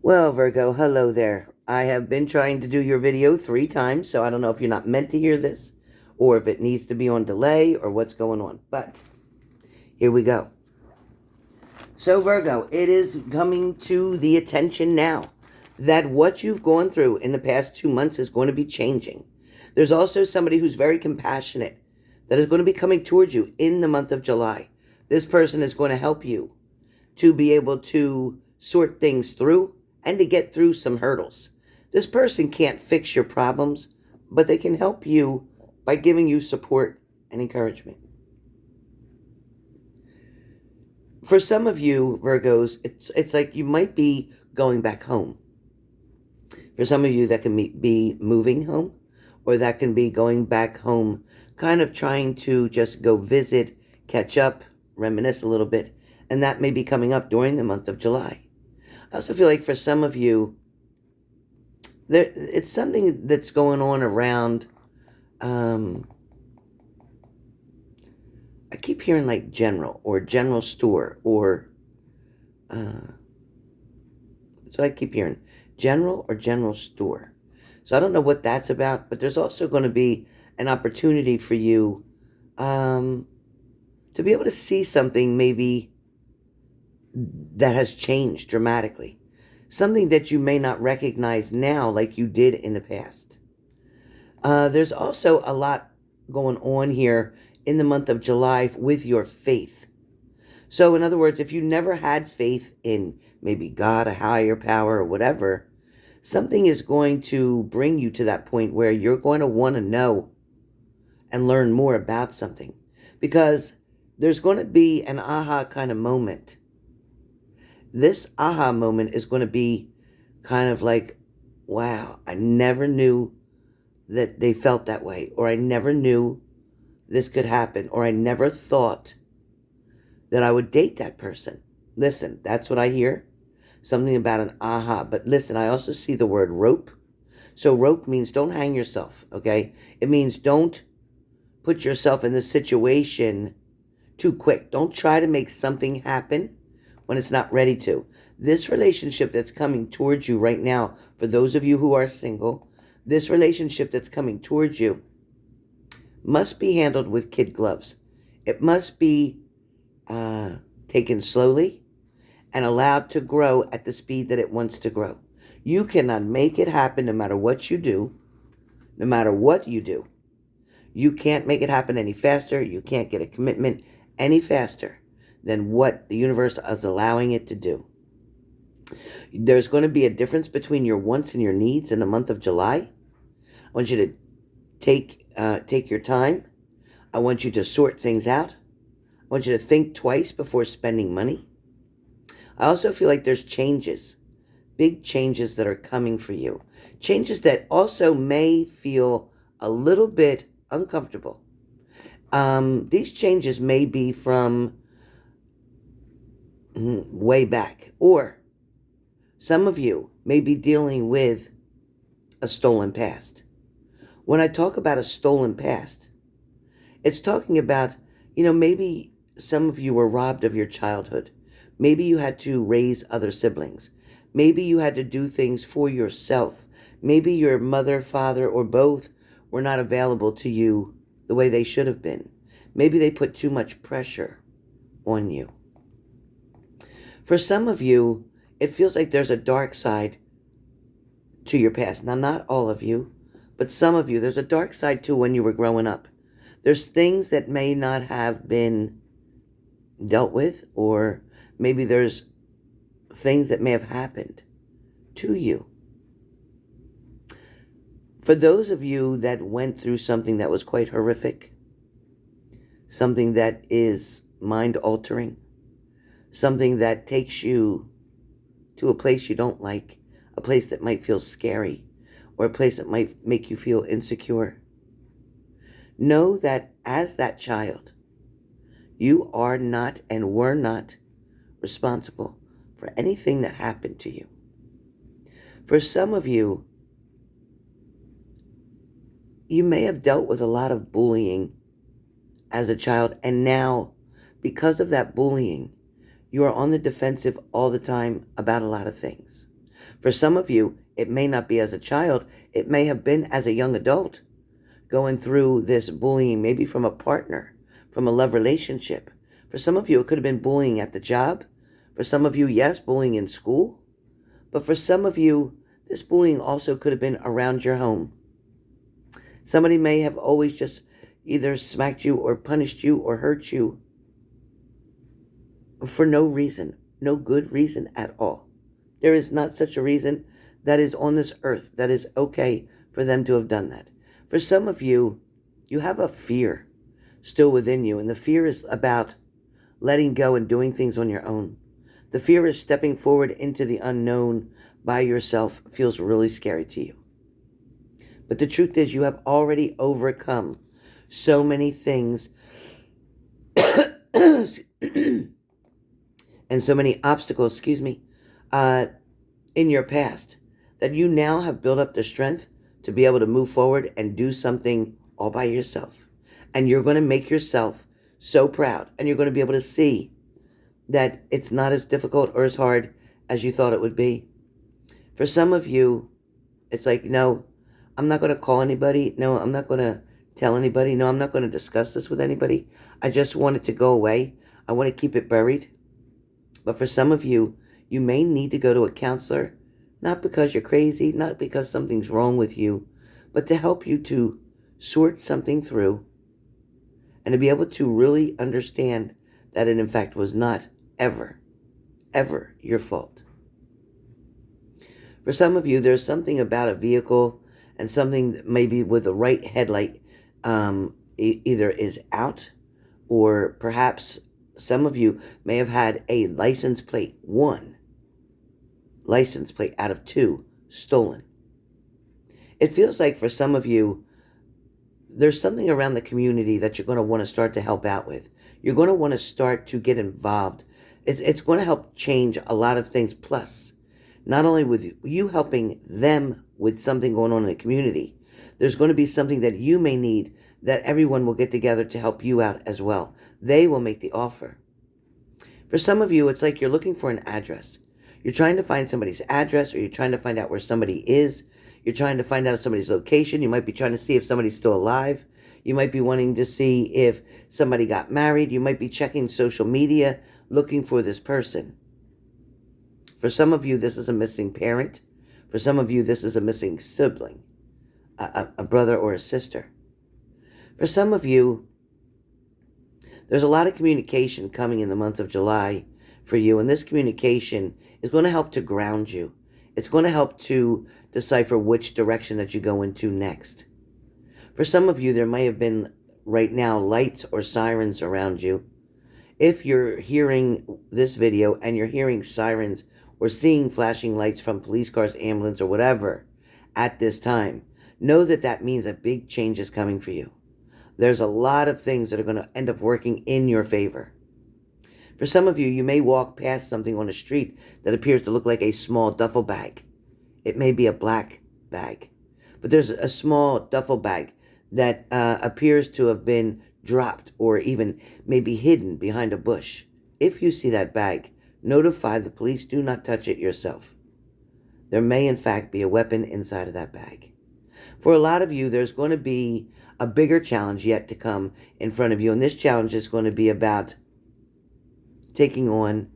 Well, Virgo, hello there. I have been trying to do your video 3 times, so I don't know if you're not meant to hear this or if it needs to be on delay or what's going on. But here we go. So, Virgo, it is coming to the attention now that what you've gone through in the past 2 months is going to be changing. There's also somebody who's very compassionate that is going to be coming towards you in the month of July. This person is going to help you to be able to sort things through and to get through some hurdles. This person can't fix your problems, but they can help you by giving you support and encouragement. For some of you, Virgos, it's like you might be going back home. For some of you, that can be moving home, or that can be going back home, kind of trying to just go visit, catch up, reminisce a little bit, and that may be coming up during the month of July. I also feel like for some of you, it's something that's going on around. I keep hearing like general or general store or. So I keep hearing general or general store. So I don't know what that's about, but there's also going to be an opportunity for you to be able to see something maybe that has changed dramatically. Something that you may not recognize now like you did in the past. There's also a lot going on here in the month of July with your faith. So in other words, if you never had faith in maybe God, a higher power, or whatever, something is going to bring you to that point where you're going to want to know and learn more about something. Because there's going to be an aha kind of moment. This aha moment is going to be kind of like, wow, I never knew that they felt that way, or I never knew this could happen, or I never thought that I would date that person. Listen, that's what I hear. Something about an aha. But listen, I also see the word rope. So rope means don't hang yourself, okay? It means don't put yourself in this situation too quick. Don't try to make something happen when it's not ready to. This relationship that's coming towards you right now, for those of you who are single, this relationship that's coming towards you must be handled with kid gloves. It must be taken slowly and allowed to grow at the speed that it wants to grow. You cannot make it happen no matter what you do. No matter what you do. You can't make it happen any faster. You can't get a commitment any faster than what the universe is allowing it to do. There's going to be a difference between your wants and your needs in the month of July. I want you to take your time. I want you to sort things out. I want you to think twice before spending money. I also feel like there's changes, big changes that are coming for you. Changes that also may feel a little bit uncomfortable. These changes may be from way back, or some of you may be dealing with a stolen past. When I talk about a stolen past, it's talking about, maybe some of you were robbed of your childhood. Maybe you had to raise other siblings. Maybe you had to do things for yourself. Maybe your mother, father, or both were not available to you the way they should have been. Maybe they put too much pressure on you. For some of you, it feels like there's a dark side to your past. Now, not all of you, but some of you, there's a dark side to when you were growing up. There's things that may not have been dealt with, or maybe there's things that may have happened to you. For those of you that went through something that was quite horrific, something that is mind-altering, something that takes you to a place you don't like, a place that might feel scary, or a place that might make you feel insecure, know that as that child, you are not and were not responsible for anything that happened to you. For some of you, you may have dealt with a lot of bullying as a child, and now, because of that bullying, you are on the defensive all the time about a lot of things. For some of you, it may not be as a child, it may have been as a young adult going through this bullying, maybe from a partner, from a love relationship. For some of you, it could have been bullying at the job. For some of you, yes, bullying in school. But for some of you, this bullying also could have been around your home. Somebody may have always just either smacked you or punished you or hurt you for no reason, no good reason at all. There is not such a reason that is on this earth that is okay for them to have done that. For some of you, you have a fear still within you, and the fear is about letting go and doing things on your own. The fear is stepping forward into the unknown by yourself feels really scary to you. But the truth is, you have already overcome so many things and so many obstacles, in your past that you now have built up the strength to be able to move forward and do something all by yourself. And you're going to make yourself so proud, and you're going to be able to see that it's not as difficult or as hard as you thought it would be. For some of you, it's like, no, I'm not going to call anybody. No, I'm not going to tell anybody. No, I'm not going to discuss this with anybody. I just want it to go away. I want to keep it buried. But for some of you, you may need to go to a counselor, not because you're crazy, not because something's wrong with you, but to help you to sort something through and to be able to really understand that it in fact was not ever, ever your fault. For some of you, there's something about a vehicle and something maybe with the right headlight either is out, or perhaps some of you may have had a one license plate out of two stolen. It feels like for some of you, there's something around the community that you're going to want to start to help out with. You're going to want to start to get involved. It's going to help change a lot of things. Plus, not only with you helping them with something going on in the community, there's going to be something that you may need that everyone will get together to help you out as well. They will make the offer. For some of you, it's like you're looking for an address. You're trying to find somebody's address, or you're trying to find out where somebody is. You're trying to find out somebody's location. You might be trying to see if somebody's still alive. You might be wanting to see if somebody got married. You might be checking social media, looking for this person. For some of you, this is a missing parent. For some of you, this is a missing sibling, a brother or a sister. For some of you, there's a lot of communication coming in the month of July for you, and this communication is going to help to ground you. It's going to help to decipher which direction that you go into next. For some of you, there may have been right now lights or sirens around you. If you're hearing this video and you're hearing sirens or seeing flashing lights from police cars, ambulance, or whatever at this time, know that that means a big change is coming for you. There's a lot of things that are going to end up working in your favor. For some of you, you may walk past something on the street that appears to look like a small duffel bag. It may be a black bag, but there's a small duffel bag that appears to have been dropped or even maybe hidden behind a bush. If you see that bag, notify the police. Do not touch it yourself. There may in fact be a weapon inside of that bag. For a lot of you, there's going to be a bigger challenge yet to come in front of you, and this challenge is going to be about taking on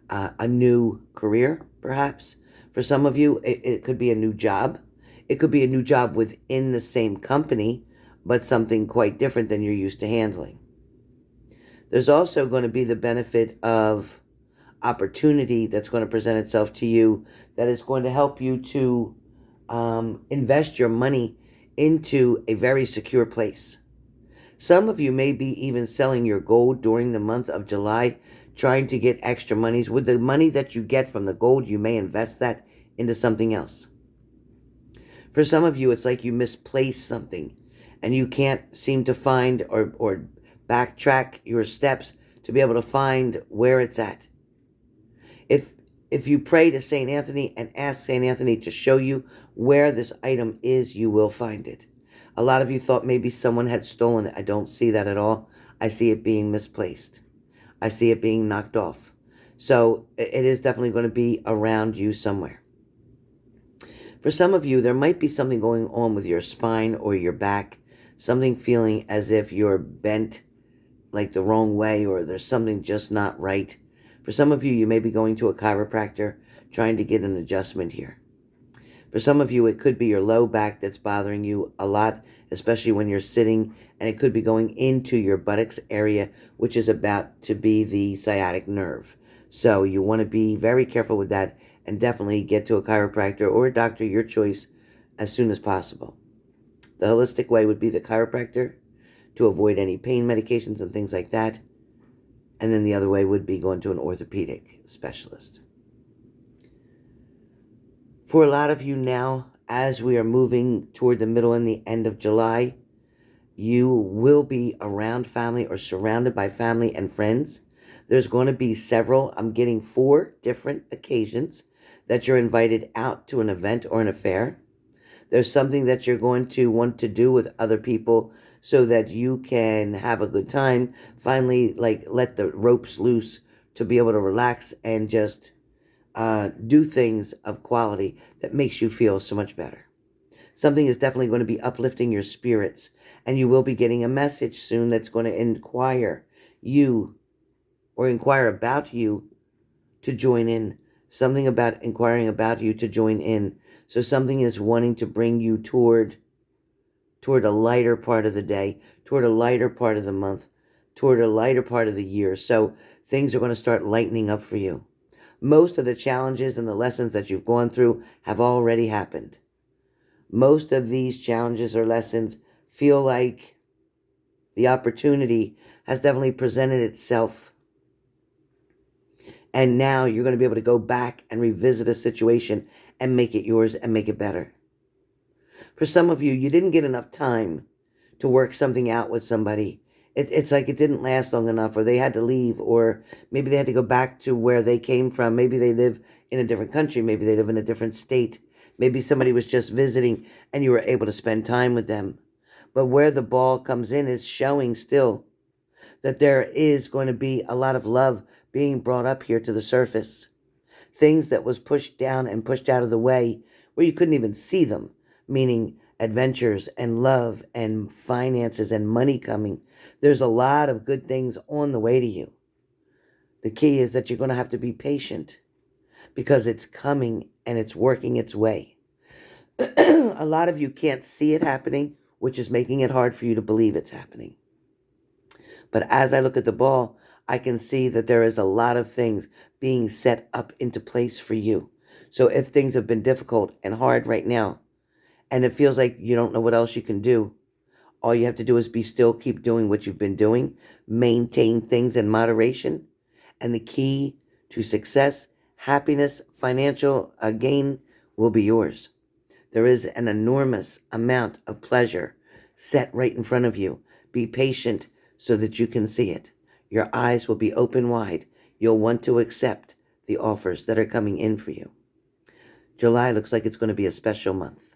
a new career, perhaps. For some of you, it could be a new job. It could be a new job within the same company, but something quite different than you're used to handling. There's also going to be the benefit of opportunity that's going to present itself to you that is going to help you to invest your money into a very secure place. Some of you may be even selling your gold during the month of July, trying to get extra monies. With the money that you get from the gold, you may invest that into something else. For some of you, it's like you misplaced something and you can't seem to find or backtrack your steps to be able to find where it's at. If you pray to St. Anthony and ask St. Anthony to show you where this item is, you will find it. A lot of you thought maybe someone had stolen it. I don't see that at all. I see it being misplaced. I see it being knocked off. So it is definitely going to be around you somewhere. For some of you, there might be something going on with your spine or your back, something feeling as if you're bent like the wrong way or there's something just not right. For some of you, you may be going to a chiropractor trying to get an adjustment here. For some of you, it could be your low back that's bothering you a lot, especially when you're sitting, and it could be going into your buttocks area, which is about to be the sciatic nerve. So you want to be very careful with that and definitely get to a chiropractor or a doctor, your choice, as soon as possible. The holistic way would be the chiropractor to avoid any pain medications and things like that. And then the other way would be going to an orthopedic specialist. For a lot of you now, as we are moving toward the middle and the end of July, you will be around family or surrounded by family and friends. There's going to be several, I'm getting 4 different occasions that you're invited out to an event or an affair. There's something that you're going to want to do with other people so that you can have a good time. Finally, let the ropes loose to be able to relax and just do things of quality that makes you feel so much better. Something is definitely going to be uplifting your spirits, and you will be getting a message soon that's going to inquire about you to join in. Something about inquiring about you to join in. So something is wanting to bring you toward a lighter part of the day, toward a lighter part of the month, toward a lighter part of the year. So things are going to start lightening up for you. Most of the challenges and the lessons that you've gone through have already happened. Most of these challenges or lessons feel like the opportunity has definitely presented itself. And now you're going to be able to go back and revisit a situation and make it yours and make it better. For some of you, you didn't get enough time to work something out with somebody. It's like it didn't last long enough, or they had to leave, or maybe they had to go back to where they came from. Maybe they live in a different country. Maybe they live in a different state. Maybe somebody was just visiting and you were able to spend time with them. But where the ball comes in is showing still that there is going to be a lot of love being brought up here to the surface. Things that was pushed down and pushed out of the way where you couldn't even see them, meaning adventures and love and finances and money coming. There's a lot of good things on the way to you. The key is that you're going to have to be patient because it's coming and it's working its way. A lot of you can't see it happening, which is making it hard for you to believe it's happening. But as I look at the ball, I can see that there is a lot of things being set up into place for you. So if things have been difficult and hard right now, and it feels like you don't know what else you can do, all you have to do is be still, keep doing what you've been doing, maintain things in moderation, and the key to success, happiness, financial gain will be yours. There is an enormous amount of pleasure set right in front of you. Be patient so that you can see it. Your eyes will be open wide. You'll want to accept the offers that are coming in for you. July looks like it's going to be a special month.